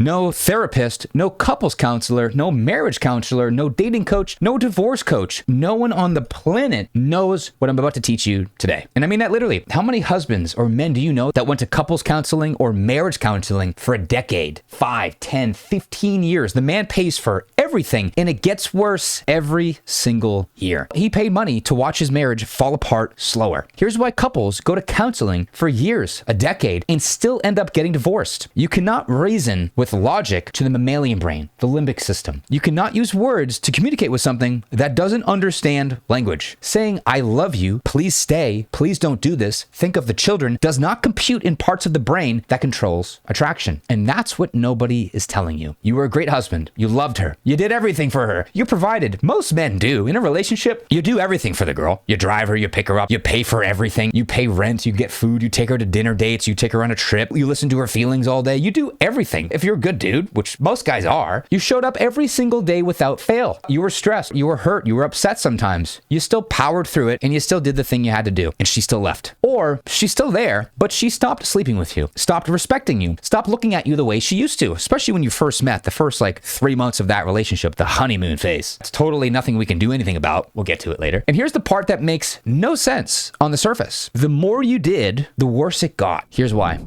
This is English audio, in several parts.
no therapist, no couples counselor, no marriage counselor, no dating coach, no divorce coach. No one on the planet knows what I'm about to teach you today. And I mean that literally. How many husbands or men do you know that went to couples counseling or marriage counseling for a decade, 5, 10, 15 years? The man pays for everything, and it gets worse every single year. He paid money to watch his marriage fall apart slower. Here's why couples go to counseling for years, a decade, and still end up getting divorced. You cannot reason with logic to the mammalian brain, the limbic system. You cannot use words to communicate with something that doesn't understand language. Saying, I love you, please stay, please don't do this, think of the children, does not compute in parts of the brain that controls attraction. And that's what nobody is telling you. You were a great husband. You loved her. You did everything for her. You provided. Most men do. In a relationship, you do everything for the girl. You drive her, you pick her up, you pay for everything. You pay rent, you get food, you take her to dinner dates, you take her on a trip, you listen to her feelings all day. You do everything. If you're a good dude, which most guys are, you showed up every single day without fail. You were stressed, you were hurt, you were upset sometimes. You still powered through it, and you still did the thing you had to do, and she still left. Or she's still there, but she stopped sleeping with you, stopped respecting you, stopped looking at you the way she used to, especially when you first met, the first 3 months of that relationship, the honeymoon phase. It's totally nothing we can do anything about. We'll get to it later. And here's the part that makes no sense on the surface. The more you did, the worse it got. Here's why.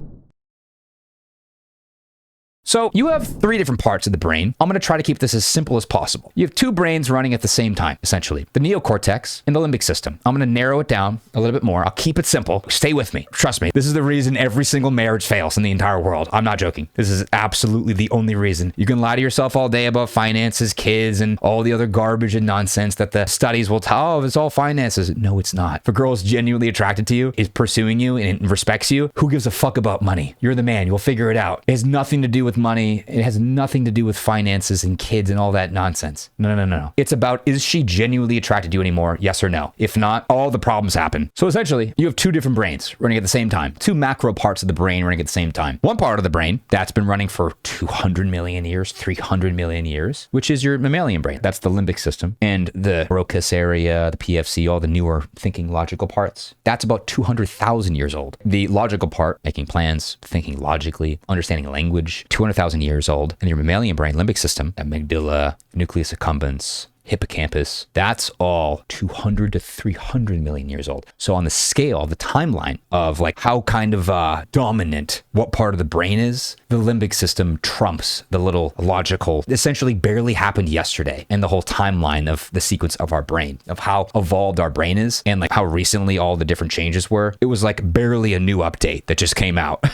So you have 3 different parts of the brain. I'm going to try to keep this as simple as possible. You have 2 brains running at the same time, essentially. The neocortex and the limbic system. I'm going to narrow it down a little bit more. I'll keep it simple. Stay with me. Trust me. This is the reason every single marriage fails in the entire world. I'm not joking. This is absolutely the only reason. You can lie to yourself all day about finances, kids, and all the other garbage and nonsense that the studies will tell. Oh, it's all finances. No, it's not. If a girl is genuinely attracted to you, is pursuing you, and respects you, who gives a fuck about money? You're the man. You'll figure it out. It has nothing to do with money. It has nothing to do with finances and kids and all that nonsense. No. It's about, is she genuinely attracted to you anymore? Yes or no? If not, all the problems happen. So essentially, you have 2 different brains running at the same time. 2 macro parts of the brain running at the same time. One part of the brain that's been running for 200 million years, 300 million years, which is your mammalian brain. That's the limbic system. And the Broca's area, the PFC, all the newer thinking logical parts. That's about 200,000 years old. The logical part, making plans, thinking logically, understanding language, 200,000 years old. And your mammalian brain limbic system, amygdala, nucleus accumbens, hippocampus, that's all 200 to 300 million years old. So on the scale, the timeline of how kind of dominant what part of the brain is, the limbic system trumps the little logical, essentially barely happened yesterday, and the whole timeline of the sequence of our brain, of how evolved our brain is, and how recently all the different changes were. It was barely a new update that just came out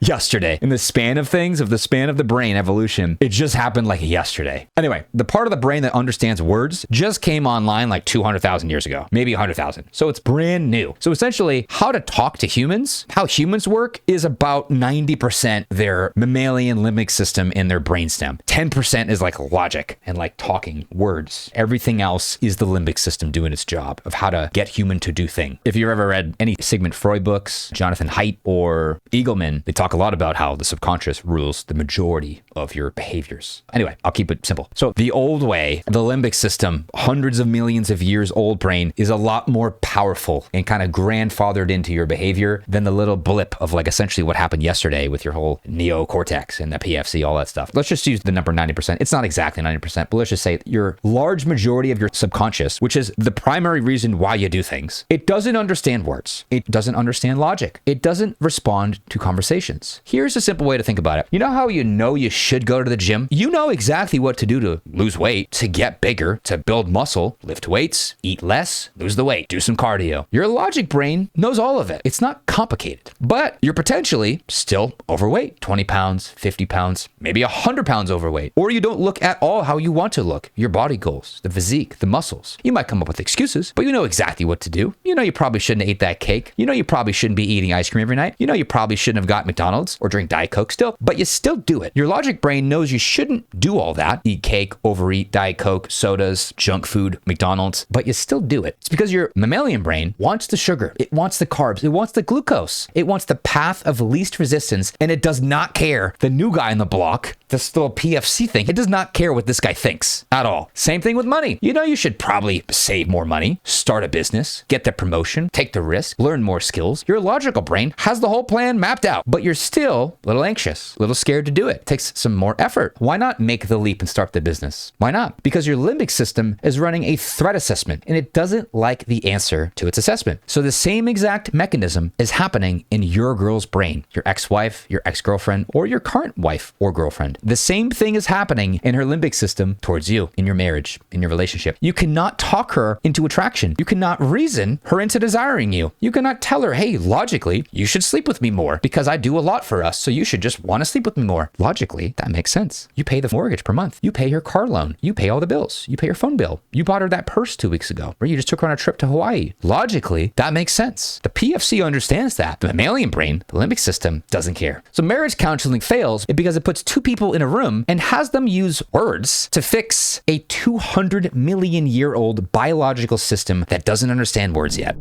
yesterday. In the span of things, of the span of the brain evolution, it just happened yesterday. Anyway, the part of the brain that understands words just came online 200,000 years ago, maybe 100,000. So it's brand new. So essentially, how to talk to humans, how humans work is about 90% their mammalian limbic system in their brainstem. 10% is logic and talking words. Everything else is the limbic system doing its job of how to get human to do thing. If you've ever read any Sigmund Freud books, Jonathan Haidt or Eagleman, they talk a lot about how the subconscious rules the majority of your behaviors. Anyway, I'll keep it simple. So the old way, the limbic system, hundreds of millions of years old brain, is a lot more powerful and kind of grandfathered into your behavior than the little blip of essentially what happened yesterday with your whole neocortex and the PFC, all that stuff. Let's just use the number 90%. It's not exactly 90%, but let's just say your large majority of your subconscious, which is the primary reason why you do things, it doesn't understand words. It doesn't understand logic. It doesn't respond to conversations. Here's a simple way to think about it. You know how you should go to the gym? You know exactly what to do to lose weight, to get bigger, to build muscle, lift weights, eat less, lose the weight, do some cardio. Your logic brain knows all of it. It's not complicated, but you're potentially still overweight, 20 pounds, 50 pounds, maybe 100 pounds overweight, or you don't look at all how you want to look, your body goals, the physique, the muscles. You might come up with excuses, but you know exactly what to do. You know you probably shouldn't have ate that cake. You know you probably shouldn't be eating ice cream every night. You know you probably shouldn't have got McDonald's or drink Diet Coke still, but you still do it. Your logic brain knows you shouldn't do all that, eat cake, overeat, Diet Coke, sodas, junk food, McDonald's, but you still do it. It's because your mammalian brain wants the sugar, it wants the carbs, it wants the glucose, it wants the path of least resistance, and it does not care the new guy on the block this little PFC thing. It does not care what this guy thinks at all. Same thing with money. You know, you should probably save more money, start a business, get the promotion, take the risk, learn more skills. Your logical brain has the whole plan mapped out, but you're still a little anxious, a little scared to do it. It takes some more effort. Why not make the leap and start the business? Why not? Because your limbic system is running a threat assessment and it doesn't like the answer to its assessment. So the same exact mechanism is happening in your girl's brain, your ex-wife, your ex-girlfriend, or your current wife or girlfriend. The same thing is happening in her limbic system towards you, in your marriage, in your relationship. You cannot talk her into attraction. You cannot reason her into desiring you. You cannot tell her, hey, logically, you should sleep with me more because I do a lot for us, so you should just want to sleep with me more. Logically, that makes sense. You pay the mortgage per month. You pay her car loan. You pay all the bills. You pay her phone bill. You bought her that purse 2 weeks ago, or you just took her on a trip to Hawaii. Logically, that makes sense. The PFC understands that. The mammalian brain, the limbic system, doesn't care. So marriage counseling fails because it puts two people in a room and has them use words to fix a 200 million year old biological system that doesn't understand words yet.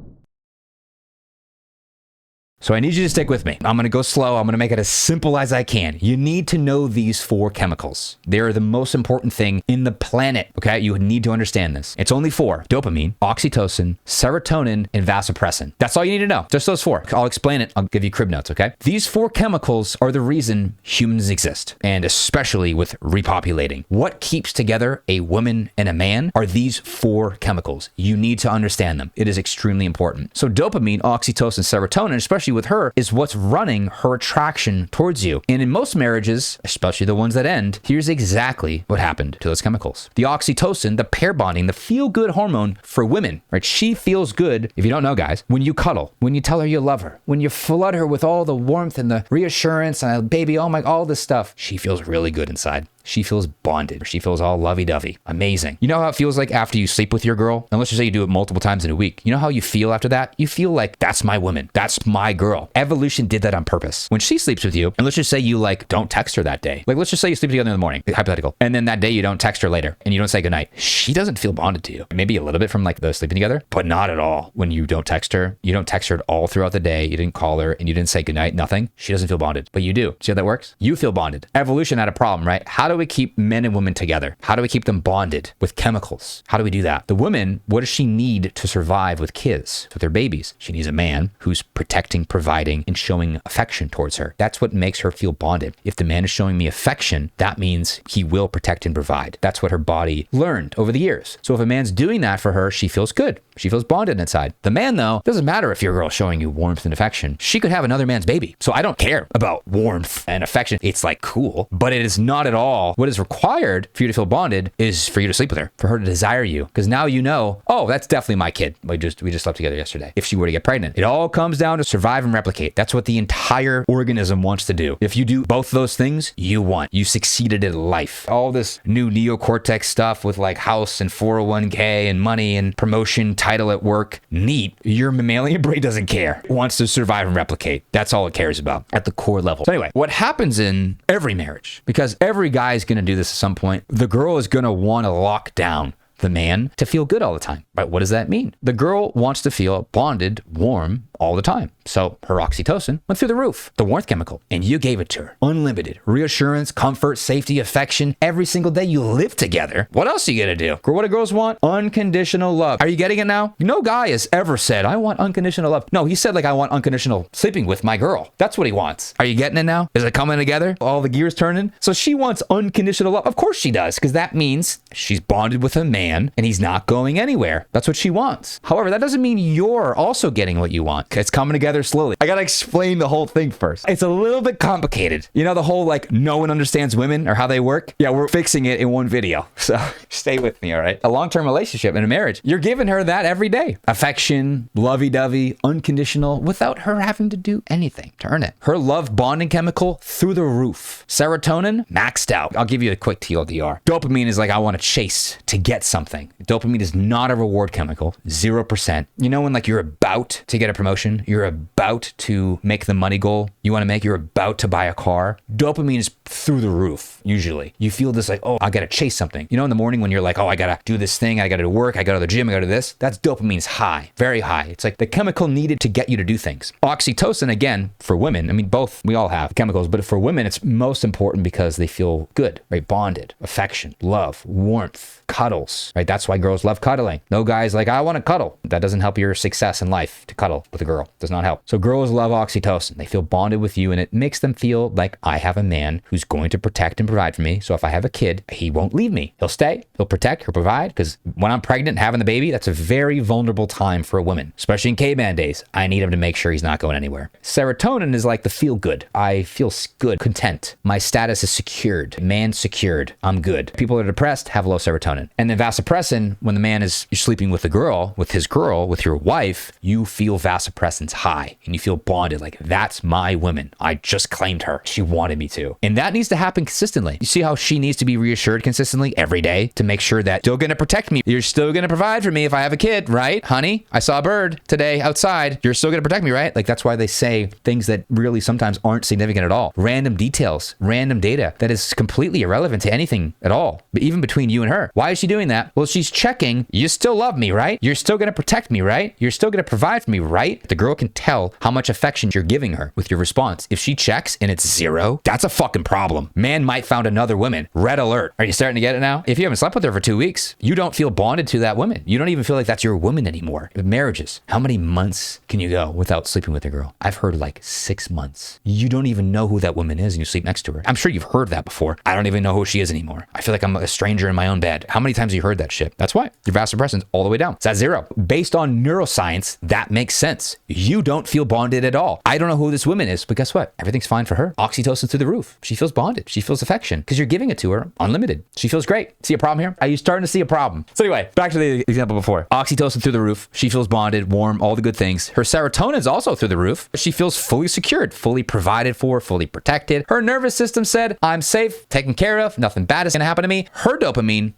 So I need you to stick with me. I'm going to go slow. I'm going to make it as simple as I can. You need to know these 4 chemicals. They're the most important thing in the planet, okay? You need to understand this. It's only 4. Dopamine, oxytocin, serotonin, and vasopressin. That's all you need to know. Just those 4. I'll explain it. I'll give you crib notes, okay? These 4 chemicals are the reason humans exist, and especially with repopulating. What keeps together a woman and a man are these 4 chemicals. You need to understand them. It is extremely important. So dopamine, oxytocin, serotonin, especially with her, is what's running her attraction towards you. And in most marriages, especially the ones that end, here's exactly what happened to those chemicals. The oxytocin, the pair bonding, the feel-good hormone for women, right? She feels good, if you don't know, guys, when you cuddle, when you tell her you love her, when you flood her with all the warmth and the reassurance and baby, oh my, all this stuff. She feels really good inside. She feels bonded. She feels all lovey-dovey. Amazing. You know how it feels like after you sleep with your girl? And let's just say you do it multiple times in a week. You know how you feel after that? You feel like, that's my woman. That's my girl. Evolution did that on purpose. When she sleeps with you, and let's just say you don't text her that day. Like, let's just say you sleep together in the morning, hypothetical. And then that day you don't text her later and you don't say goodnight. She doesn't feel bonded to you. Maybe a little bit from the sleeping together, but not at all. When you don't text her, you don't text her all throughout the day. You didn't call her and you didn't say goodnight, nothing. She doesn't feel bonded, but you do. See how that works? You feel bonded. Evolution had a problem, right? How do we keep men and women together? How do we keep them bonded with chemicals? How do we do that? The woman, what does she need to survive with kids, with their babies? She needs a man who's protecting, providing, and showing affection towards her. That's what makes her feel bonded. If the man is showing me affection, that means he will protect and provide. That's what her body learned over the years. So if a man's doing that for her, she feels good. She feels bonded inside. The man, though, doesn't matter if your girl's showing you warmth and affection. She could have another man's baby. So I don't care about warmth and affection. It's cool, but it is not at all what is required for you to feel bonded is for you to sleep with her, for her to desire you. Because now you know, oh, that's definitely my kid. We just slept together yesterday. If she were to get pregnant, it all comes down to survive and replicate. That's what the entire organism wants to do. If you do both those things, you won. You succeeded in life. All this new neocortex stuff with house and 401k and money and promotion, title at work, neat. Your mammalian brain doesn't care. It wants to survive and replicate. That's all it cares about at the core level. So anyway, what happens in every marriage, because every guy is going to do this at some point, the girl is going to want to lock down the man to feel good all the time. Right? What does that mean? The girl wants to feel bonded, warm all the time. So her oxytocin went through the roof, the warmth chemical, and you gave it to her. Unlimited reassurance, comfort, safety, affection. Every single day you live together. What else are you going to do? What do girls want? Unconditional love. Are you getting it now? No guy has ever said, I want unconditional love. No, he said I want unconditional sleeping with my girl. That's what he wants. Are you getting it now? Is it coming together? All the gears turning? So she wants unconditional love. Of course she does, because that means she's bonded with a man and he's not going anywhere. That's what she wants. However, that doesn't mean you're also getting what you want. It's coming together slowly. I gotta explain the whole thing first. It's a little bit complicated. You know the whole no one understands women or how they work? Yeah, we're fixing it in one video. So stay with me, all right? A long-term relationship and a marriage, you're giving her that every day. Affection, lovey-dovey, unconditional, without her having to do anything to earn it. Her love bonding chemical through the roof. Serotonin, maxed out. I'll give you a quick TLDR. Dopamine is I want to chase to get something. Dopamine is not a reward chemical, 0%. You know when you're about to get a promotion, you're about to make the money goal you want to make, you're about to buy a car, dopamine is through the roof. usually. You feel this like, oh, I gotta chase something. You know, in the morning when you're like, oh, I gotta do this thing, I gotta work, I gotta go to the gym, I gotta do this. That's dopamine's high, very high. It's like the chemical needed to get you to do things. Oxytocin, again, for women, I mean, both, we all have chemicals, but for women, it's most important because they feel good, right? Bonded, affection, love, warmth, cuddles, right? That's why girls love cuddling. No guy's like, I want to cuddle. That doesn't help your success in life to cuddle with a girl. It does not help. So girls love oxytocin. They feel bonded with you, and it makes them feel like I have a man who's going to protect and provide for me. So if I have a kid, he won't leave me. He'll stay, he'll protect, he'll provide, because when I'm pregnant and having the baby, that's a very vulnerable time for a woman, especially in caveman days. I need him to make sure he's not going anywhere. Serotonin is like the feel good. I feel good, content. My status is secured. Man secured. I'm good. People that are depressed have low serotonin. And then vasopressin, when the man is sleeping with the girl, with his girl, with your wife, you feel vasopressin's high and you feel bonded. Like, that's my woman. I just claimed her. She wanted me to. And that needs to happen consistently. You see how she needs to be reassured consistently every day to make sure that you're going to protect me. You're still going to provide for me if I have a kid, right? Honey, I saw a bird today outside. You're still going to protect me, right? Like, that's why they say things that really sometimes aren't significant at all. Random details, random data that is completely irrelevant to anything at all, but even between you and her. Why is she doing that? Well, she's checking. You still love me, right? You're still going to protect me, right? You're still going to provide for me, right? The girl can tell how much affection you're giving her with your response. If she checks and it's 0, that's a fucking problem. Man might found another woman. Red alert. Are you starting to get it now? If you haven't slept with her for 2 weeks, you don't feel bonded to that woman. You don't even feel like that's your woman anymore. Marriages. How many months can you go without sleeping with a girl? I've heard like 6 months. You don't even know who that woman is and you sleep next to her. I'm sure you've heard that before. I don't even know who she is anymore. I feel like I'm a stranger in my own bed. How many times have you heard that shit? That's why your vasopressin's all the way down. It's at 0. Based on neuroscience, that makes sense. You don't feel bonded at all. I don't know who this woman is, but guess what? Everything's fine for her. Oxytocin through the roof. She feels bonded. She feels affection because you're giving it to her unlimited. She feels great. See a problem here? Are you starting to see a problem? So anyway, back to the example before. Oxytocin through the roof. She feels bonded, warm, all the good things. Her serotonin is also through the roof. She feels fully secured, fully provided for, fully protected. Her nervous system said, I'm safe, taken care of, nothing bad is going to happen to me. Her dopamine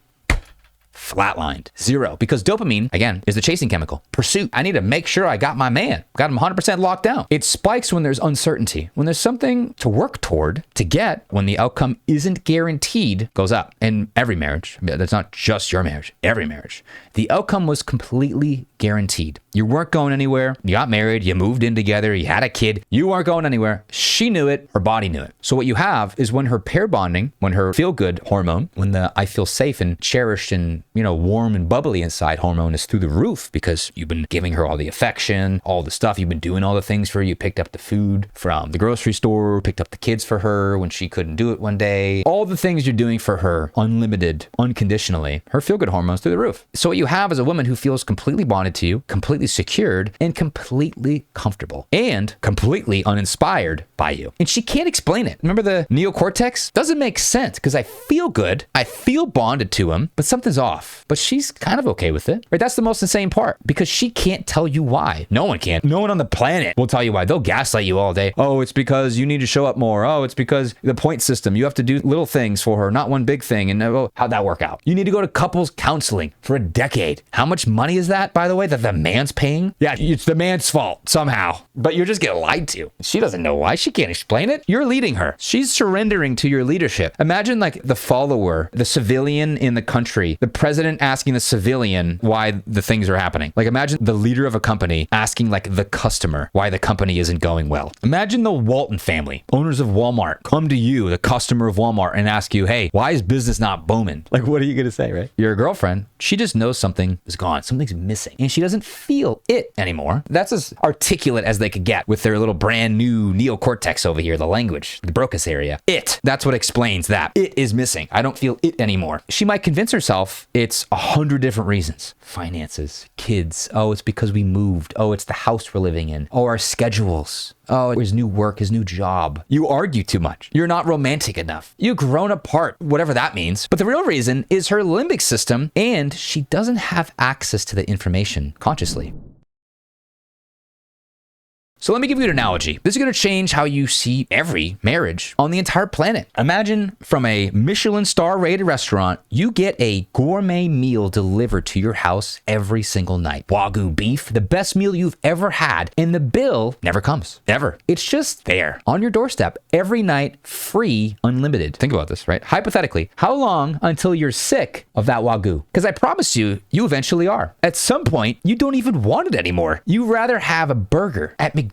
flatlined. 0. Because dopamine, again, is the chasing chemical. Pursuit. I need to make sure I got my man. Got him 100% locked down. It spikes when there's uncertainty. When there's something to work toward, to get, when the outcome isn't guaranteed, goes up. In every marriage, that's not just your marriage, every marriage, the outcome was completely guaranteed. You weren't going anywhere. You got married. You moved in together. You had a kid. You weren't going anywhere. She knew it. Her body knew it. So what you have is when her pair bonding, when her feel-good hormone, when the I feel safe and cherished and, warm and bubbly inside hormone is through the roof because you've been giving her all the affection, all the stuff. You've been doing all the things for her. You picked up the food from the grocery store, picked up the kids for her when she couldn't do it one day. All the things you're doing for her, unlimited, unconditionally, her feel-good hormones through the roof. So what you have is a woman who feels completely bonded to you, completely secured, and completely comfortable, and completely uninspired by you. And she can't explain it. Remember the neocortex? Doesn't make sense because I feel good, I feel bonded to him, but something's off. But she's kind of okay with it, right? That's the most insane part because she can't tell you why. No one can. No one on the planet will tell you why. They'll gaslight you all day. Oh, it's because you need to show up more. Oh, it's because the point system. You have to do little things for her, not one big thing. And how'd that work out? You need to go to couples counseling for a decade. How much money is that, by the way, that the man's paying? Yeah, it's the man's fault somehow, but you're just getting lied to. She doesn't know why. She can't explain it. You're leading her. She's surrendering to your leadership. Imagine like the follower, the civilian in the country, the president asking the civilian why the things are happening. Like imagine the leader of a company asking like the customer why the company isn't going well. Imagine the Walton family, owners of Walmart, come to you, the customer of Walmart, and ask you, hey, why is business not booming? Like, what are you going to say, right? Your girlfriend, she just knows something is gone. Something's missing. And she doesn't feel it anymore. That's as articulate as they could get with their little brand new neocortex over here, the language, the Broca's area. It. That's what explains that. It is missing. I don't feel it anymore. She might convince herself it's 100 different reasons. Finances, kids. Oh, it's because we moved. Oh, it's the house we're living in. Oh, our schedules. Oh, his new work, his new job. You argue too much. You're not romantic enough. You've grown apart, whatever that means. But the real reason is her limbic system, and she doesn't have access to the information consciously. So let me give you an analogy. This is going to change how you see every marriage on the entire planet. Imagine from a Michelin star rated restaurant, you get a gourmet meal delivered to your house every single night. Wagyu beef, the best meal you've ever had, and the bill never comes, ever. It's just there on your doorstep every night, free, unlimited. Think about this, right? Hypothetically, how long until you're sick of that Wagyu? Because I promise you, you eventually are. At some point, you don't even want it anymore. You rather have a burger at McDonald's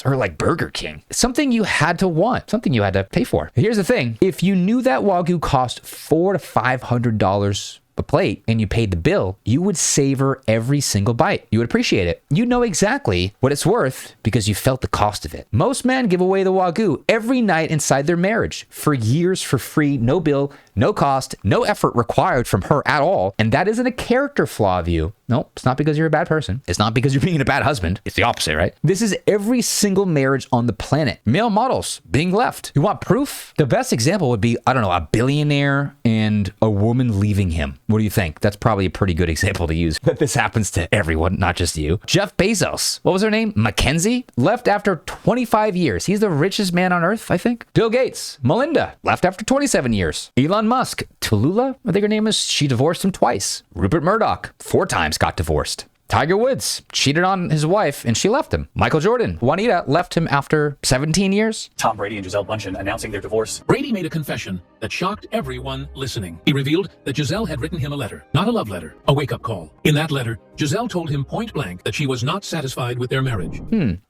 or like Burger King. Something you had to want, something you had to pay for. Here's the thing. If you knew that Wagyu cost $400 to $500 a plate and you paid the bill, you would savor every single bite. You would appreciate it. You know exactly what it's worth because you felt the cost of it. Most men give away the Wagyu every night inside their marriage for years for free, no bill, no cost, no effort required from her at all. And that isn't a character flaw of you. No, it's not because you're a bad person. It's not because you're being a bad husband. It's the opposite, right? This is every single marriage on the planet. Male models being left. You want proof? The best example would be, I don't know, a billionaire and a woman leaving him. What do you think? That's probably a pretty good example to use. But this happens to everyone, not just you. Jeff Bezos. What was her name? Mackenzie? Left after 25 years. He's the richest man on earth, I think. Bill Gates. Melinda. Left after 27 years. Elon Musk. Tallulah, I think her name is. She divorced him twice. Rupert Murdoch. 4 times got divorced. Tiger Woods cheated on his wife and she left him. Michael Jordan, Juanita left him after 17 years. Tom Brady and Gisele Bündchen announcing their divorce. Brady made a confession that shocked everyone listening. He revealed that Gisele had written him a letter, not a love letter, a wake-up call. In that letter, Gisele told him point blank that she was not satisfied with their marriage.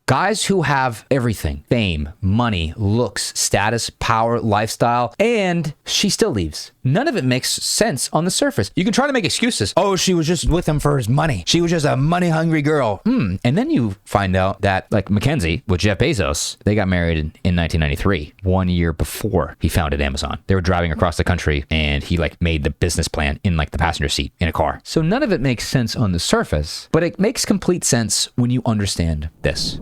Guys who have everything, fame, money, looks, status, power, lifestyle, and she still leaves. None of it makes sense on the surface. You can try to make excuses. Oh, she was just with him for his money. She was just a money-hungry girl. And then you find out that, like Mackenzie with Jeff Bezos, they got married in 1993, 1 year before he founded Amazon. They were driving across the country and he made the business plan in the passenger seat in a car. So none of it makes sense on the surface, but it makes complete sense when you understand this.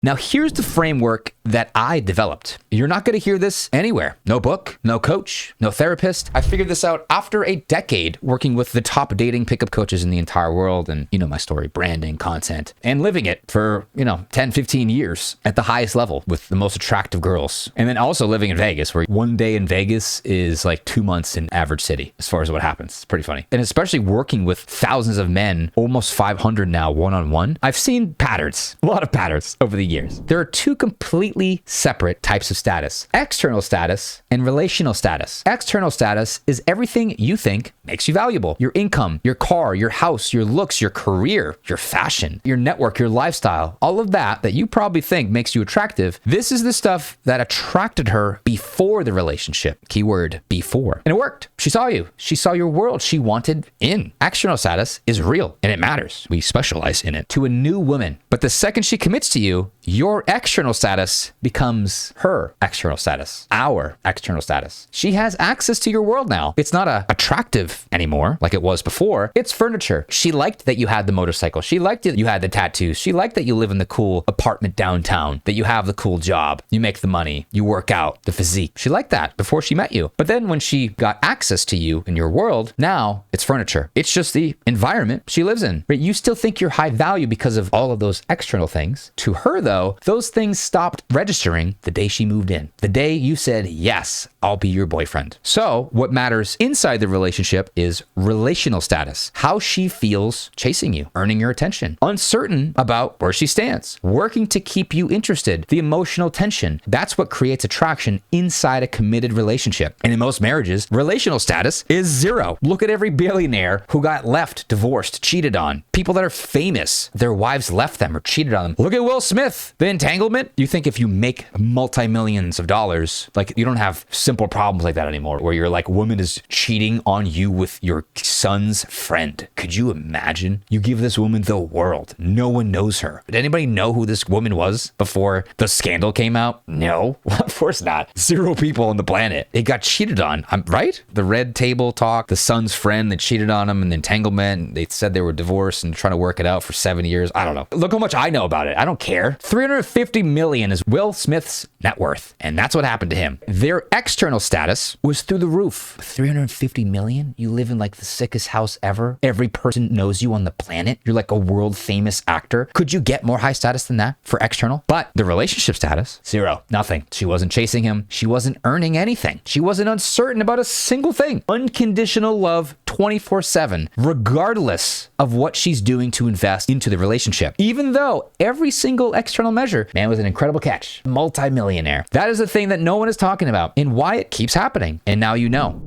Now, here's the framework that I developed. You're not going to hear this anywhere. No book, no coach, no therapist. I figured this out after a decade working with the top dating pickup coaches in the entire world. And you know my story, branding, content, and living it for, 10, 15 years at the highest level with the most attractive girls. And then also living in Vegas, where 1 day in Vegas is like 2 months in average city as far as what happens. It's pretty funny. And especially working with thousands of men, almost 500 now, one-on-one. I've seen patterns, a lot of patterns over the years. There are 2 completely separate types of status: external status and relational status. External status is everything you think makes you valuable. Your income, your car, your house, your looks, your career, your fashion, your network, your lifestyle, all of that you probably think makes you attractive. This is the stuff that attracted her before the relationship. Keyword before. And it worked. She saw you. She saw your world. She wanted in. External status is real and it matters. We specialize in it. To a new woman. But the second she commits to you, your external status becomes her external status, our external status. She has access to your world now. It's not attractive anymore like it was before. It's furniture. She liked that you had the motorcycle. She liked that you had the tattoos. She liked that you live in the cool apartment downtown, that you have the cool job, you make the money, you work out, the physique. She liked that before she met you. But then when she got access to you in your world, now it's furniture. It's just the environment she lives in. But you still think you're high value because of all of those external things. To her, though, those things stopped registering the day she moved in. The day you said, yes, I'll be your boyfriend. So what matters inside the relationship is relational status. How she feels chasing you, earning your attention, uncertain about where she stands, working to keep you interested, the emotional tension. That's what creates attraction inside a committed relationship. And in most marriages, relational status is 0. Look at every billionaire who got left, divorced, cheated on. People that are famous, their wives left them or cheated on them. Look at Will Smith. The entanglement. You think if you make multi-millions of dollars, you don't have simple problems like that anymore, where your woman is cheating on you with your son's friend. Could you imagine? You give this woman the world. No one knows her. Did anybody know who this woman was before the scandal came out? No, of course not. 0 people on the planet. They got cheated on, right? The red table talk, the son's friend that cheated on him, and the entanglement. They said they were divorced and trying to work it out for 7 years. I don't know. Look how much I know about it. I don't care. $350 million is Will Smith's net worth, and that's what happened to him. Their external status was through the roof. $350 million? You live in like the sickest house ever. Every person knows you on the planet. You're like a world famous actor. Could you get more high status than that for external? But the relationship status, zero, nothing. She wasn't chasing him. She wasn't earning anything. She wasn't uncertain about a single thing. Unconditional love 24/7, regardless of what she's doing to invest into the relationship. Even though every single external measure, man was an incredible catch, multi-millionaire. That is the thing that no one is talking about and why it keeps happening. And now you know.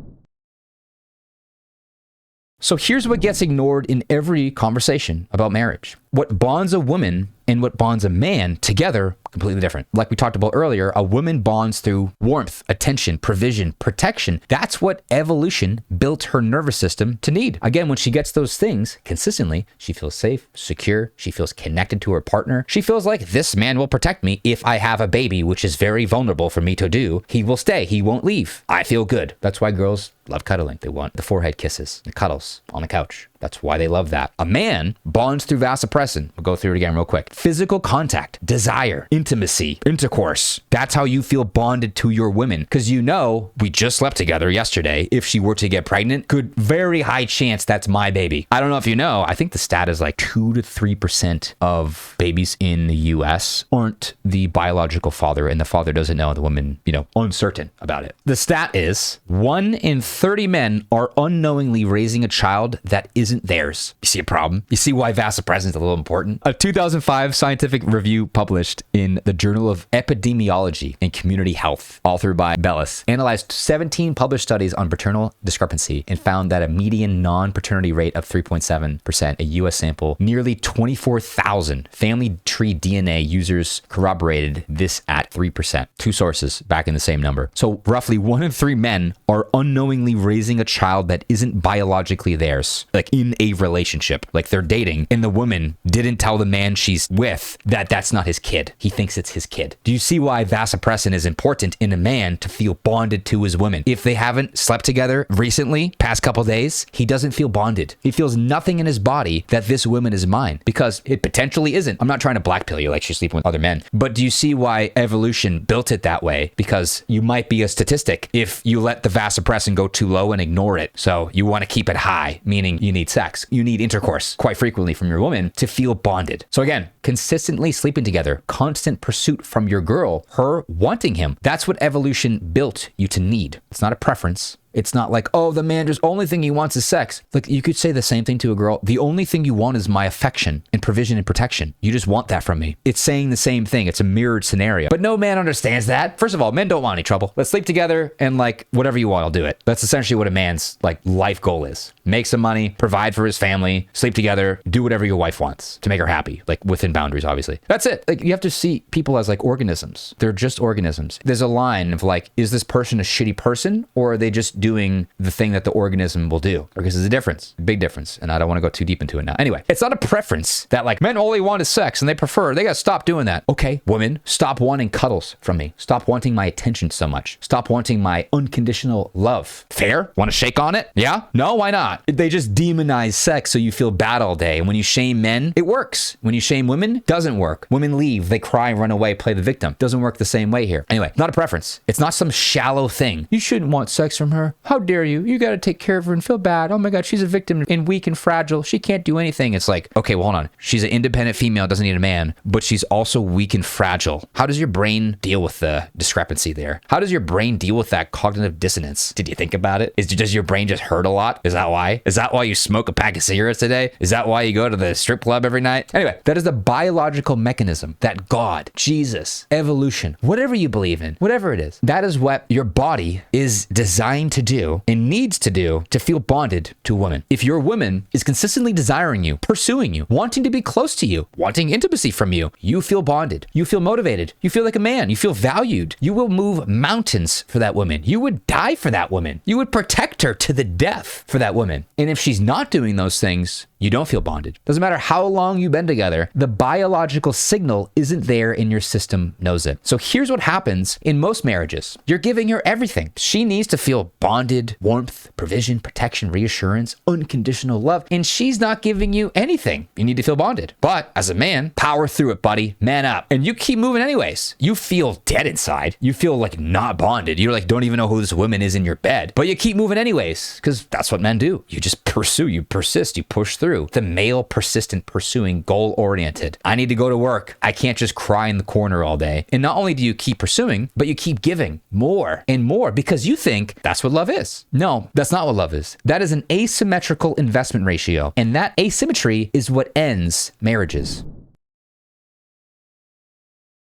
So here's what gets ignored in every conversation about marriage. What bonds a woman and what bonds a man together, completely different. Like we talked about earlier, a woman bonds through warmth, attention, provision, protection. That's what evolution built her nervous system to need. Again, when she gets those things consistently, she feels safe, secure, she feels connected to her partner. She feels like this man will protect me if I have a baby, which is very vulnerable for me to do. He will stay, he won't leave. I feel good. That's why girls love cuddling. They want the forehead kisses, the cuddles on the couch. That's why they love that. A man bonds through vasopressin. We'll go through it again real quick. Physical contact, desire, intimacy, intercourse. That's how you feel bonded to your women. Because you know, we just slept together yesterday. If she were to get pregnant, good, very high chance that's my baby. I don't know if you know, I think the stat is like 2 to 3% of babies in the US aren't the biological father, and the father doesn't know, the woman, uncertain about it. The stat is 1 in 30 men are unknowingly raising a child that isn't theirs. You see a problem? You see why vasopressin is a little important? A 2005 scientific review published in the Journal of Epidemiology and Community Health, authored by Bellis, analyzed 17 published studies on paternal discrepancy and found that a median non-paternity rate of 3.7%, a US sample, nearly 24,000 family tree DNA users corroborated this at 3%. Two sources back in the same number. So roughly 1 in 3 men are unknowingly raising a child that isn't biologically theirs, like in a relationship, like they're dating, and the woman didn't tell the man she's with that that's not his kid. He thinks it's his kid. Do you see why vasopressin is important in a man to feel bonded to his woman? If they haven't slept together recently, past couple days, he doesn't feel bonded. He feels nothing in his body that this woman is mine, because it potentially isn't. I'm not trying to blackpill you like she's sleeping with other men, but do you see why evolution built it that way? Because you might be a statistic if you let the vasopressin go too low and ignore it. So you want to keep it high, meaning you need sex. You need intercourse quite frequently from your woman to feel bonded. So again, consistently sleeping together, constant pursuit from your girl, her wanting him. That's what evolution built you to need. It's not a preference. It's not like, oh, the man just only thing he wants is sex. Like, you could say the same thing to a girl. The only thing you want is my affection and provision and protection. You just want that from me. It's saying the same thing. It's a mirrored scenario. But no man understands that. First of all, men don't want any trouble. Let's sleep together and like whatever you want, I'll do it. That's essentially what a man's like life goal is. Make some money, provide for his family, sleep together, do whatever your wife wants to make her happy, like within boundaries, obviously. That's it. Like, you have to see people as like organisms. They're just organisms. There's a line of like, is this person a shitty person, or are they just doing the thing that the organism will do? Because there's a difference, a big difference, and I don't want to go too deep into it now. Anyway, it's not a preference that like men only want is sex and they gotta stop doing that. Okay, women, stop wanting cuddles from me. Stop wanting my attention so much. Stop wanting my unconditional love. Fair? Want to shake on it? Yeah? No? Why not? They just demonize sex so you feel bad all day. And when you shame men, it works. When you shame women, doesn't work. Women leave, they cry, run away, play the victim. Doesn't work the same way here. Anyway, not a preference. It's not some shallow thing. You shouldn't want sex from her. How dare you? You got to take care of her and feel bad. Oh my God, she's a victim and weak and fragile. She can't do anything. It's like, okay, well, hold on. She's an independent female, doesn't need a man, but she's also weak and fragile. How does your brain deal with the discrepancy there? How does your brain deal with that cognitive dissonance? Did you think about it? Does your brain just hurt a lot? Is that why? Is that why you smoke a pack of cigarettes a day? Is that why you go to the strip club every night? Anyway, that is the biological mechanism that God, Jesus, evolution, whatever you believe in, whatever it is, that is what your body is designed to do and needs to do to feel bonded to a woman. If your woman is consistently desiring you, pursuing you, wanting to be close to you, wanting intimacy from you, you feel bonded. You feel motivated. You feel like a man. You feel valued. You will move mountains for that woman. You would die for that woman. You would protect her to the death for that woman. And if she's not doing those things, you don't feel bonded. Doesn't matter how long you've been together, the biological signal isn't there and your system knows it. So here's what happens in most marriages. You're giving her everything. She needs to feel bonded, warmth, provision, protection, reassurance, unconditional love, and she's not giving you anything. You need to feel bonded. But as a man, power through it, buddy. Man up. And you keep moving anyways. You feel dead inside. You feel like not bonded. You're like, don't even know who this woman is in your bed. But you keep moving anyways, because that's what men do. You just pursue, you persist, you push through. The male persistent pursuing, goal-oriented. I need to go to work. I can't just cry in the corner all day. And not only do you keep pursuing, but you keep giving more and more because you think that's what love is. No, that's not what love is. That is an asymmetrical investment ratio. And that asymmetry is what ends marriages.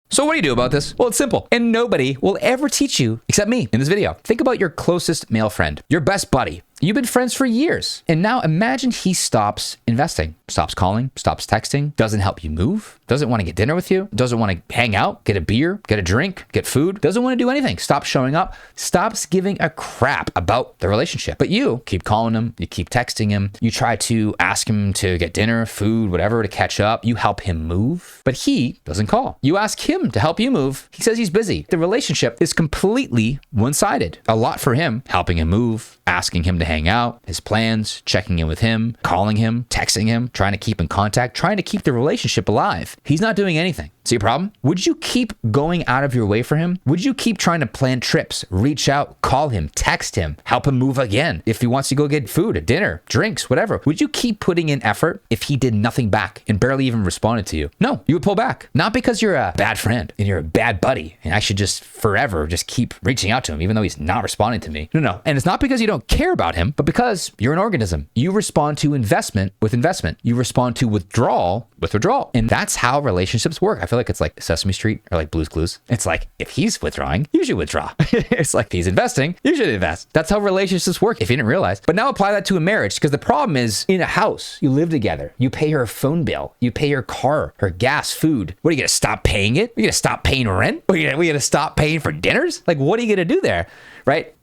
So what do you do about this? Well, it's simple. And nobody will ever teach you except me in this video. Think about your closest male friend, your best buddy. You've been friends for years. And now imagine he stops investing, stops calling, stops texting, doesn't help you move, doesn't want to get dinner with you, doesn't want to hang out, get a beer, get a drink, get food, doesn't want to do anything, stops showing up, stops giving a crap about the relationship. But you keep calling him, you keep texting him, you try to ask him to get dinner, food, whatever, to catch up. You help him move, but he doesn't call. You ask him to help you move. He says he's busy. The relationship is completely one-sided. A lot for him, helping him move, asking him to hang out, his plans, checking in with him, calling him, texting him, trying to keep in contact, trying to keep the relationship alive. He's not doing anything. See a problem? Would you keep going out of your way for him? Would you keep trying to plan trips, reach out, call him, text him, help him move again? If he wants to go get food, dinner, drinks, whatever, would you keep putting in effort if he did nothing back and barely even responded to you? No, you would pull back. Not because you're a bad friend and you're a bad buddy and I should just forever just keep reaching out to him even though he's not responding to me. No. And it's not because you don't care about him, but because you're an organism. You respond to investment with investment. You respond to withdrawal with withdrawal. And that's how relationships work. I feel like it's like Sesame Street or like Blue's Clues. It's like, if he's withdrawing, you should withdraw. It's like, if he's investing, you should invest. That's how relationships work, if you didn't realize. But now apply that to a marriage, because the problem is, in a house, you live together. You pay her phone bill. You pay her car, her gas, food. What, are you going to stop paying it? Are you going to stop paying rent? Are you going to stop paying for dinners? Like, what are you going to do there, right?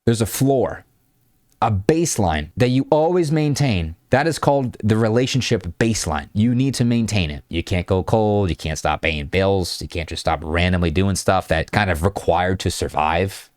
There's a floor, a baseline that you always maintain. That is called the relationship baseline. You need to maintain it. You can't go cold. You can't stop paying bills. You can't just stop randomly doing stuff that's kind of required to survive,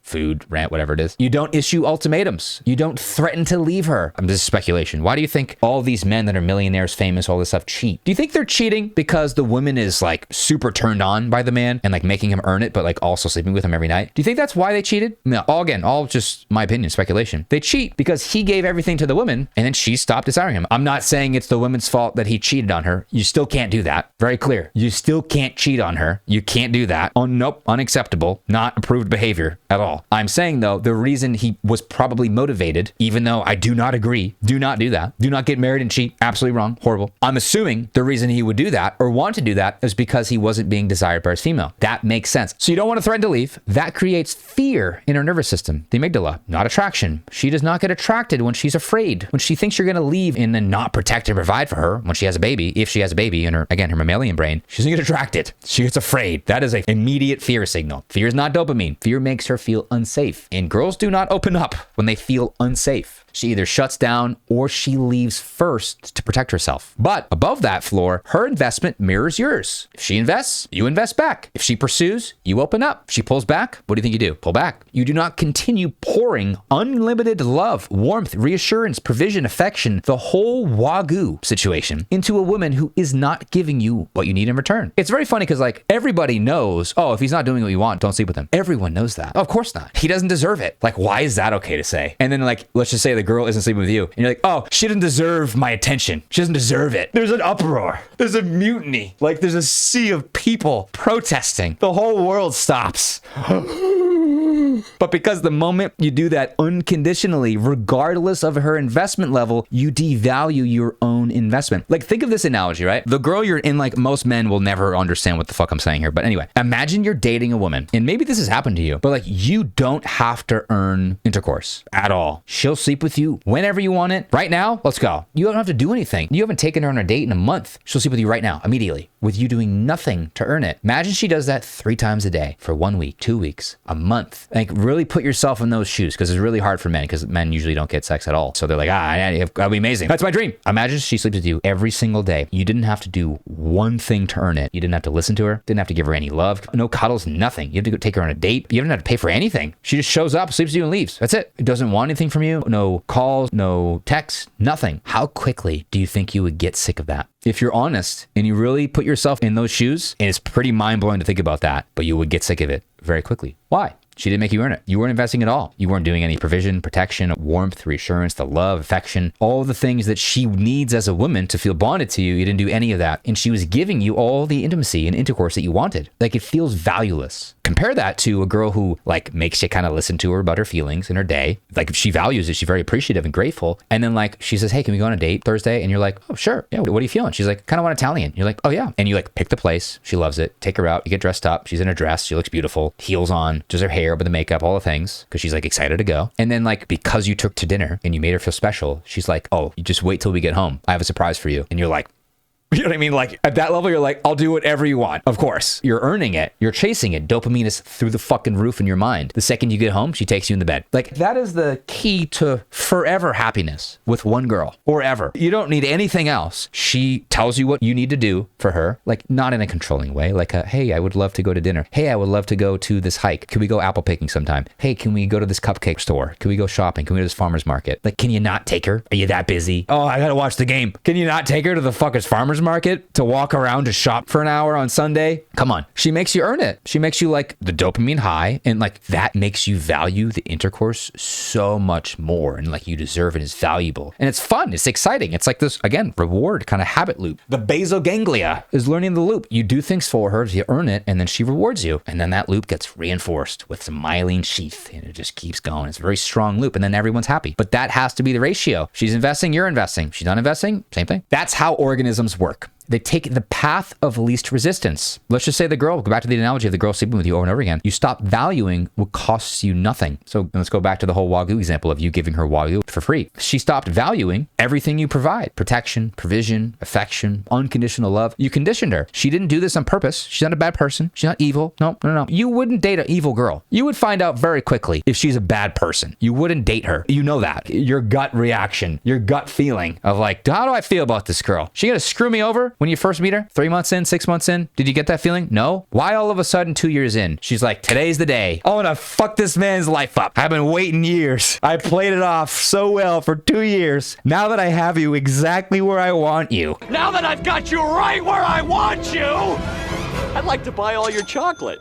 food, rent, whatever it is. You don't issue ultimatums. You don't threaten to leave her. This is speculation. Why do you think all these men that are millionaires, famous, all this stuff cheat? Do you think they're cheating because the woman is like super turned on by the man and like making him earn it, but like also sleeping with him every night? Do you think that's why they cheated? No, all just my opinion, speculation. They cheat because he gave everything to the woman and then she stopped desiring him. I'm not saying it's the woman's fault that he cheated on her. You still can't do that. Very clear. You still can't cheat on her. You can't do that. Oh, nope. Unacceptable. Not approved behavior at all. I'm saying though, the reason he was probably motivated, even though I do not agree, do not do that. Do not get married and cheat. Absolutely wrong. Horrible. I'm assuming the reason he would do that or want to do that is because he wasn't being desired by his female. That makes sense. So you don't want to threaten to leave. That creates fear in her nervous system. The amygdala, not attraction. She does not get attracted when she's afraid. When she thinks you're going to leave and then not protect and provide for her when she has a baby, if she has a baby in her mammalian brain, she doesn't get attracted. She gets afraid. That is an immediate fear signal. Fear is not dopamine. Fear makes her feel unsafe. And girls do not open up when they feel unsafe. She either shuts down or she leaves first to protect herself. But above that floor, her investment mirrors yours. If she invests, you invest back. If she pursues, you open up. If she pulls back, what do you think you do? Pull back. You do not continue pouring unlimited love, warmth, reassurance, provision, affection, the whole Wagyu situation into a woman who is not giving you what you need in return. It's very funny because like everybody knows, oh, if he's not doing what you want, don't sleep with him. Everyone knows that. Oh, of course not. He doesn't deserve it. Like, why is that okay to say? And then like, let's just say the girl isn't sleeping with you and you're like, oh, she doesn't deserve my attention. She doesn't deserve it. There's an uproar. There's a mutiny. Like there's a sea of people protesting. The whole world stops. But because the moment you do that unconditionally, regardless of her investment level, you devalue your own investment. Like think of this analogy, right? The girl you're in, like most men will never understand what the fuck I'm saying here. But anyway, imagine you're dating a woman and maybe this has happened to you, but like you don't have to earn intercourse at all. She'll sleep with you whenever you want it. Right now, let's go. You don't have to do anything. You haven't taken her on a date in a month. She'll sleep with you right now, immediately, with you doing nothing to earn it. Imagine she does that 3 times a day for 1 week, 2 weeks, a month. Like really put yourself in those shoes, because it's really hard for men, because men usually don't get sex at all. So they're like, that'll be amazing. That's my dream. Imagine she sleeps with you every single day. You didn't have to do one thing to earn it. You didn't have to listen to her. Didn't have to give her any love. No cuddles, nothing. You have to go take her on a date. You didn't have to pay for anything. She just shows up, sleeps with you, and leaves. That's it. It doesn't want anything from you. No calls, no texts, nothing. How quickly do you think you would get sick of that? If you're honest and you really put yourself in those shoes, and it's pretty mind-blowing to think about that, but you would get sick of it very quickly. Why? She didn't make you earn it. You weren't investing at all. You weren't doing any provision, protection, warmth, reassurance, the love, affection, all the things that she needs as a woman to feel bonded to you. You didn't do any of that. And she was giving you all the intimacy and intercourse that you wanted. Like, it feels valueless. Compare that to a girl who like makes you kind of listen to her about her feelings in her day. Like, if she values it, she's very appreciative and grateful. And then like she says, hey, can we go on a date Thursday? And you're like, oh, sure. Yeah. What are you feeling? She's like, kind of want Italian. You're like, oh yeah. And you like pick the place. She loves it. Take her out. You get dressed up. She's in her dress. She looks beautiful. Heels on. Does her hair, but the makeup, all the things, because she's like excited to go. And then like, because you took to dinner and you made her feel special, she's like, oh, you just wait till we get home. I have a surprise for you. And you're like, you know what I mean? Like, at that level, you're like, I'll do whatever you want. Of course, you're earning it. You're chasing it. Dopamine is through the fucking roof in your mind. The second you get home, she takes you in the bed. Like, that is the key to forever happiness with one girl, or ever. You don't need anything else. She tells you what you need to do for her, like not in a controlling way. Like, hey, I would love to go to dinner. Hey, I would love to go to this hike. Can we go apple picking sometime? Hey, can we go to this cupcake store? Can we go shopping? Can we go to this farmer's market? Like, can you not take her? Are you that busy? Oh, I gotta watch the game. Can you not take her to the fucking farmer's market to walk around to shop for an hour on Sunday? Come on. She makes you earn it. She makes you like the dopamine high, and like that makes you value the intercourse so much more, and like you deserve it, is valuable. And it's fun. It's exciting. It's like this, again, reward kind of habit loop. The basal ganglia is learning the loop. You do things for her, you earn it, and then she rewards you. And then that loop gets reinforced with some myelin sheath, and it just keeps going. It's a very strong loop, and then everyone's happy. But that has to be the ratio. She's investing, you're investing. She's not investing, same thing. That's how organisms work. They take the path of least resistance. Let's just say the girl, go back to the analogy of the girl sleeping with you over and over again. You stop valuing what costs you nothing. So let's go back to the whole Wagyu example of you giving her Wagyu for free. She stopped valuing everything you provide. Protection, provision, affection, unconditional love. You conditioned her. She didn't do this on purpose. She's not a bad person. She's not evil. No. You wouldn't date an evil girl. You would find out very quickly if she's a bad person. You wouldn't date her. You know that. Your gut reaction, your gut feeling of like, how do I feel about this girl? She gonna screw me over? When you first meet her, 3 months in, 6 months in, did you get that feeling? No. Why all of a sudden 2 years in, she's like, today's the day. I want to fuck this man's life up. I've been waiting years. I played it off so well for 2 years. Now that I have you exactly where I want you. Now that I've got you right where I want you, I'd like to buy all your chocolate.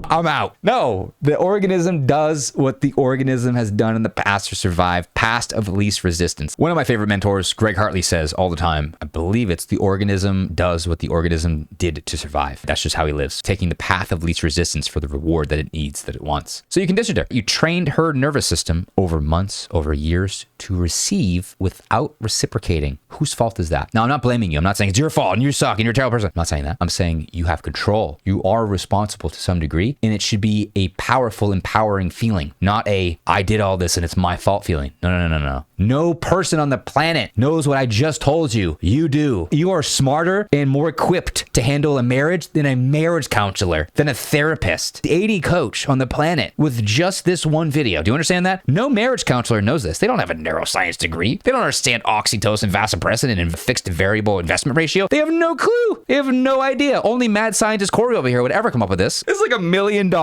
I'm out. No, the organism does what the organism has done in the past to survive, past of least resistance. One of my favorite mentors, Greg Hartley, says all the time, I believe it's the organism does what the organism did to survive. That's just how he lives, taking the path of least resistance for the reward that it needs, that it wants. So you conditioned her. You trained her nervous system over months, over years to receive without reciprocating. Whose fault is that? Now, I'm not blaming you. I'm not saying it's your fault and you suck and you're a terrible person. I'm not saying that. I'm saying you have control. You are responsible to some degree. And it should be a powerful, empowering feeling, not a, I did all this and it's my fault feeling. No. No person on the planet knows what I just told you. You do. You are smarter and more equipped to handle a marriage than a marriage counselor, than a therapist, the AD coach on the planet with just this one video. Do you understand that? No marriage counselor knows this. They don't have a neuroscience degree. They don't understand oxytocin, vasopressin, and fixed variable investment ratio. They have no clue. They have no idea. Only mad scientist Corey over here would ever come up with this. It's like $1 million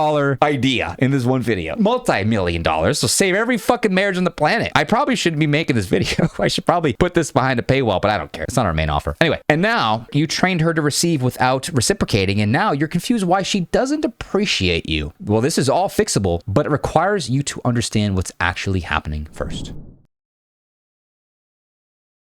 idea in this one video. Multi-million dollars. So save every fucking marriage on the planet. I probably shouldn't be making this video. I should probably put this behind a paywall, but I don't care. It's not our main offer. Anyway, and now you trained her to receive without reciprocating, and now you're confused why she doesn't appreciate you. Well, this is all fixable, but it requires you to understand what's actually happening first.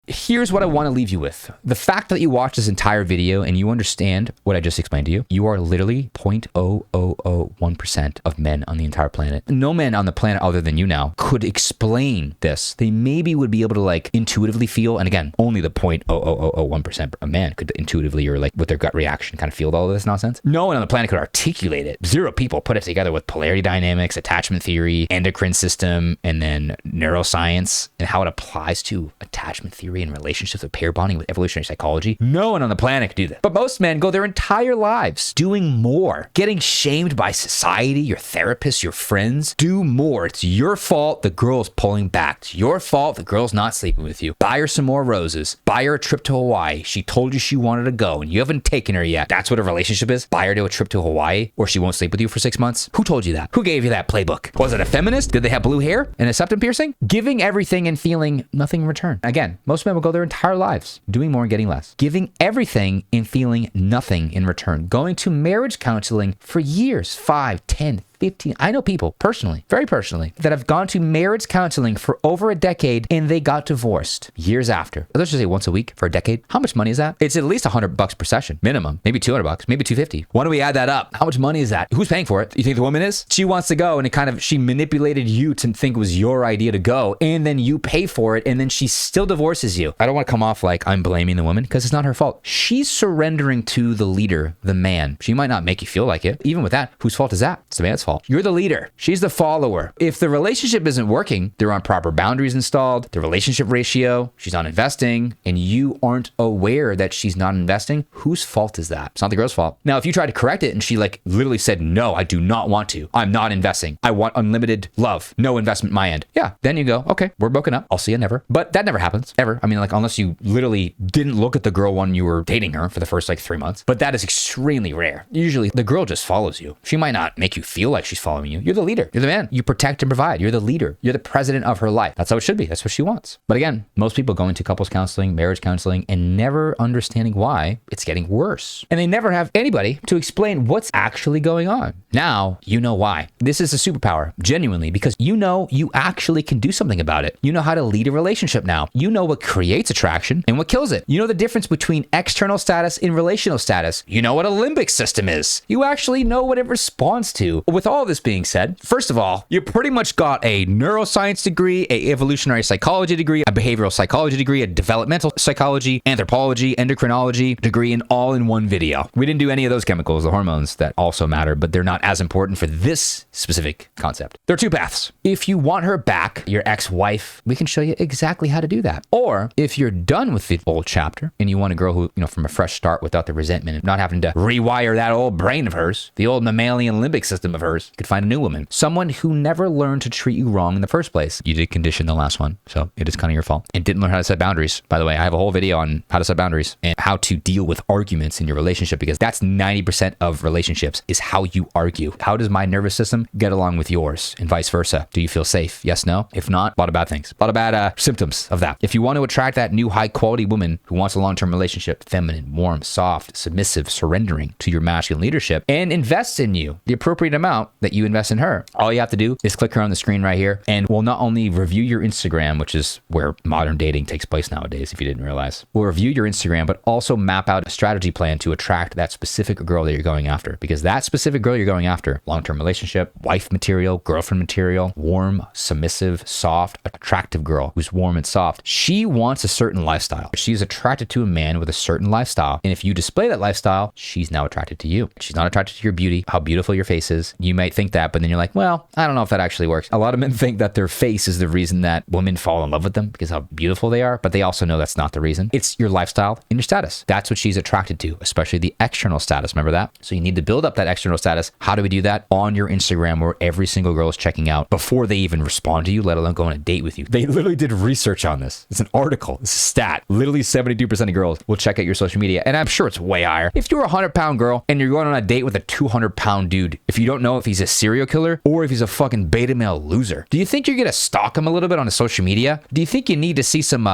Here's what I want to leave you with. The fact that you watch this entire video and you understand what I just explained to you, you are literally 0.0001% of men on the entire planet. No man on the planet other than you now could explain this. They maybe would be able to like intuitively feel, and again, only the 0.0001% of man could intuitively or like with their gut reaction kind of feel all of this nonsense. No one on the planet could articulate it. 0 people put it together with polarity dynamics, attachment theory, endocrine system, and then neuroscience and how it applies to attachment theory theory and relationships with pair bonding with evolutionary psychology. No one on the planet can do that. But most men go their entire lives doing more, getting shamed by society, your therapist, your friends. Do more. It's your fault the girl's pulling back. It's your fault the girl's not sleeping with you. Buy her some more roses. Buy her a trip to Hawaii. She told you she wanted to go and you haven't taken her yet. That's what a relationship is? Buy her to a trip to Hawaii or she won't sleep with you for 6 months? Who told you that? Who gave you that playbook? Was it a feminist? Did they have blue hair and a septum piercing? Giving everything and feeling nothing in return. Again, most men will go their entire lives doing more and getting less. Giving everything and feeling nothing in return. Going to marriage counseling for years, 5, 10, 15. I know people personally, very personally, that have gone to marriage counseling for over a decade and they got divorced years after. Let's just say once a week for a decade. How much money is that? It's at least $100 per session, minimum. Maybe $200, maybe $250. Why don't we add that up? How much money is that? Who's paying for it? You think the woman is? She wants to go and she manipulated you to think it was your idea to go and then you pay for it and then she still divorces you. I don't want to come off like I'm blaming the woman because it's not her fault. She's surrendering to the leader, the man. She might not make you feel like it. Even with that, whose fault is that? It's the man's fault. You're the leader. She's the follower. If the relationship isn't working, there aren't proper boundaries installed, the relationship ratio, she's not investing, and you aren't aware that she's not investing, whose fault is that? It's not the girl's fault. Now, if you try to correct it and she literally said, no, I do not want to. I'm not investing. I want unlimited love. No investment my end. Yeah. Then you go, okay, we're broken up. I'll see you never. But that never happens, ever. I mean, unless you literally didn't look at the girl when you were dating her for the first 3 months. But that is extremely rare. Usually the girl just follows you. She might not make you feel like she's following you. You're the leader. You're the man. You protect and provide. You're the leader. You're the president of her life. That's how it should be. That's what she wants. But again, most people going to couples counseling, marriage counseling, and never understanding why it's getting worse. And they never have anybody to explain what's actually going on. Now, you know why. This is a superpower, genuinely, because you know you actually can do something about it. You know how to lead a relationship now. You know what creates attraction and what kills it. You know the difference between external status and relational status. You know what a limbic system is. You actually know what it responds to. With all this being said, first of all, you pretty much got a neuroscience degree, a evolutionary psychology degree, a behavioral psychology degree, a developmental psychology, anthropology, endocrinology degree, and all in one video. We didn't do any of those chemicals, the hormones that also matter, but they're not as important for this specific concept. There are two paths. If you want her back, your ex-wife, we can show you exactly how to do that. Or if you're done with the old chapter and you want a girl who, from a fresh start without the resentment and not having to rewire that old brain of hers, the old mammalian limbic system of hers, you could find a new woman. Someone who never learned to treat you wrong in the first place. You did condition the last one, so it is kind of your fault. And didn't learn how to set boundaries. By the way, I have a whole video on how to set boundaries and how to deal with arguments in your relationship, because that's 90% of relationships is how you argue. How does my nervous system get along with yours and vice versa? Do you feel safe? Yes, no? If not, a lot of bad things. A lot of bad symptoms of that. If you want to attract that new high quality woman who wants a long-term relationship, feminine, warm, soft, submissive, surrendering to your masculine leadership, and invests in you the appropriate amount that you invest in her, all you have to do is click her on the screen right here, and we'll not only review your Instagram, which is where modern dating takes place nowadays, if you didn't realize. We'll review your Instagram, but also map out a strategy plan to attract that specific girl that you're going after. Because that specific girl you're going after, long-term relationship, wife material, girlfriend material, warm, submissive, soft, attractive girl who's warm and soft, she wants a certain lifestyle. She's attracted to a man with a certain lifestyle. And if you display that lifestyle, she's now attracted to you. She's not attracted to your beauty, how beautiful your face is. You might think that, but then you're like, well, I don't know if that actually works. A lot of men think that their face is the reason that women fall in love with them because how beautiful they are, but they also know that's not the reason. It's your lifestyle and your status. That's what she's attracted to, especially the external status. Remember that? So you need to build up that external status. How do we do that? On your Instagram, where every single girl is checking out before they even respond to you, let alone go on a date with you. They literally did research on this. It's an article. It's a stat. Literally 72% of girls will check out your social media, and I'm sure it's way higher. If you're a 100-pound girl and you're going on a date with a 200-pound dude, if you don't know if he's a serial killer or if he's a fucking beta male loser, do you think you're gonna stalk him a little bit on his social media? Do you think you need to see some,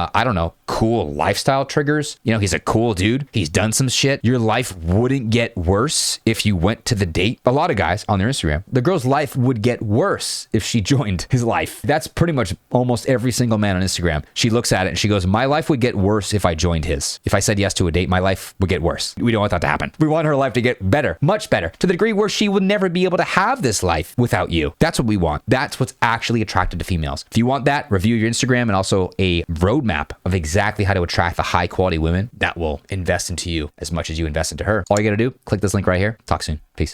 cool lifestyle triggers? He's a cool dude. He's done some shit. Your life wouldn't get worse if you went to the date. A lot of guys on their Instagram, the girl's life would get worse if she joined his life. That's pretty much almost every single man on Instagram. She looks at it and she goes, my life would get worse if I joined his. If I said yes to a date, my life would get worse. We don't want that to happen. We want her life to get better, much better, to the degree where she would never be able to have this life without you. That's what we want. That's what's actually attracted to females. If you want that, review your Instagram and also a roadmap of exactly how to attract the high quality women that will invest into you as much as you invest into her. All you got to do, click this link right here. Talk soon. Peace.